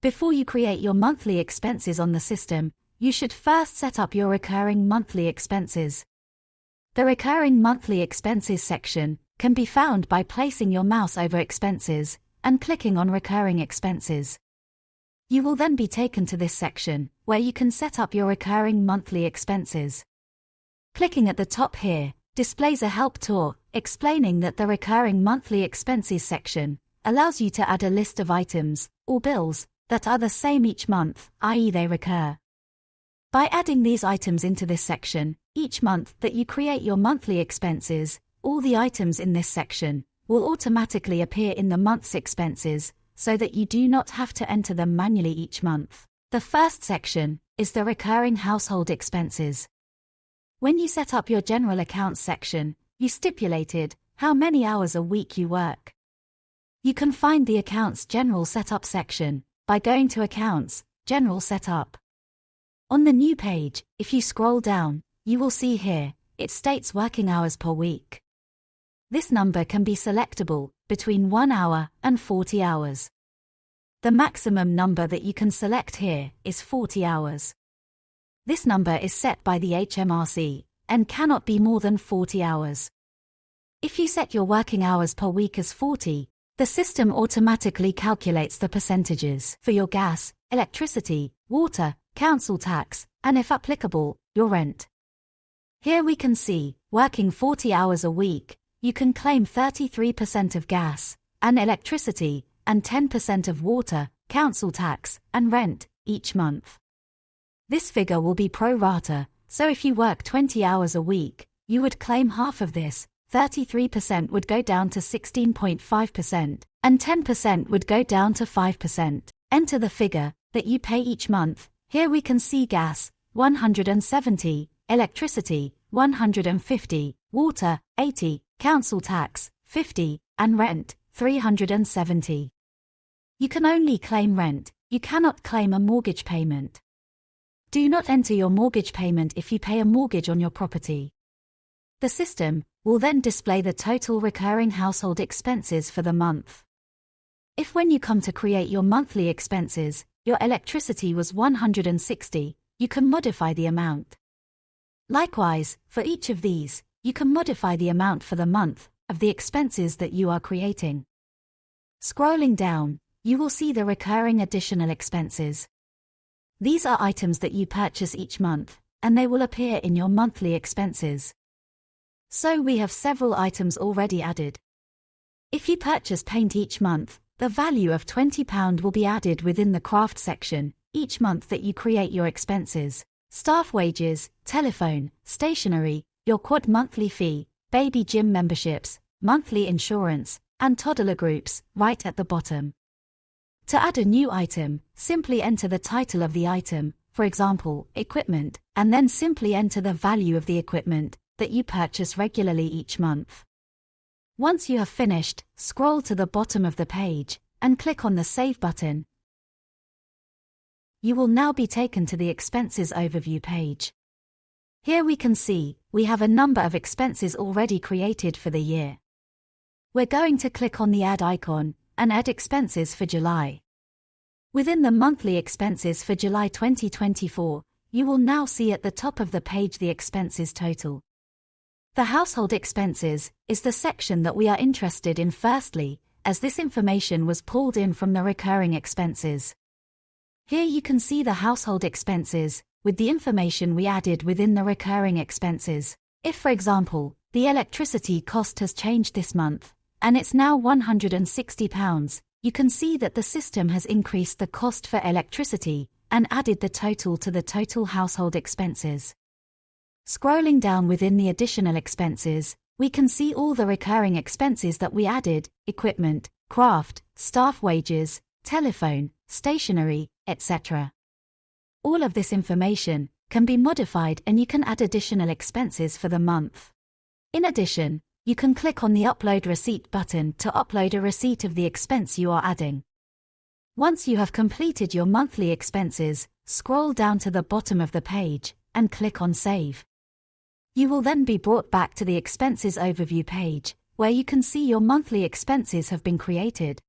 Before you create your monthly expenses on the system, you should first set up your recurring monthly expenses. The recurring monthly expenses section can be found by placing your mouse over expenses and clicking on recurring expenses. You will then be taken to this section, where you can set up your recurring monthly expenses. Clicking at the top here displays a help tour explaining that the recurring monthly expenses section allows you to add a list of items or bills that are the same each month, i.e. they recur. By adding these items into this section, each month that you create your monthly expenses, all the items in this section will automatically appear in the month's expenses, so that you do not have to enter them manually each month. The first section is the recurring household expenses. When you set up your general accounts section, you stipulated how many hours a week you work. You can find the accounts general setup section by going to Accounts, General Setup. On the new page, if you scroll down, you will see here, it states working hours per week. This number can be selectable between 1 hour and 40 hours. The maximum number that you can select here is 40 hours. This number is set by the HMRC and cannot be more than 40 hours. If you set your working hours per week as 40, the system automatically calculates the percentages for your gas, electricity, water, council tax, and if applicable, your rent. Here we can see, working 40 hours a week, you can claim 33% of gas and electricity and 10% of water, council tax, and rent each month. This figure will be pro rata, so if you work 20 hours a week, you would claim half of this, 33% would go down to 16.5%, and 10% would go down to 5%. Enter the figure that you pay each month. Here we can see gas, 170, electricity, 150, water, 80, council tax, 50, and rent, 370. You can only claim rent, you cannot claim a mortgage payment. Do not enter your mortgage payment if you pay a mortgage on your property. The system will then display the total recurring household expenses for the month. If when you come to create your monthly expenses, your electricity was 160, you can modify the amount. Likewise, for each of these, you can modify the amount for the month of the expenses that you are creating. Scrolling down, you will see the recurring additional expenses. These are items that you purchase each month, and they will appear in your monthly expenses. So we have several items already added. If you purchase paint each month, the value of £20 will be added within the craft section each month that you create your expenses. Staff wages, telephone, stationery, your quad monthly fee, baby gym memberships, monthly insurance, and toddler groups, right at the bottom. To add a new item, simply enter the title of the item, for example, equipment, and then simply enter the value of the equipment that you purchase regularly each month. Once you have finished, scroll to the bottom of the page and click on the Save button. You will now be taken to the Expenses Overview page. Here we can see, we have a number of expenses already created for the year. We're going to click on the Add icon and add expenses for July. Within the monthly expenses for July 2024, you will now see at the top of the page the expenses total. The household expenses is the section that we are interested in firstly, as this information was pulled in from the recurring expenses. Here you can see the household expenses with the information we added within the recurring expenses. If, for example, the electricity cost has changed this month, and it's now £160, you can see that the system has increased the cost for electricity and added the total to the total household expenses. Scrolling down within the additional expenses, we can see all the recurring expenses that we added: equipment, craft, staff wages, telephone, stationery, etc. All of this information can be modified and you can add additional expenses for the month. In addition, you can click on the Upload Receipt button to upload a receipt of the expense you are adding. Once you have completed your monthly expenses, scroll down to the bottom of the page and click on Save. You will then be brought back to the Expenses Overview page, where you can see your monthly expenses have been created.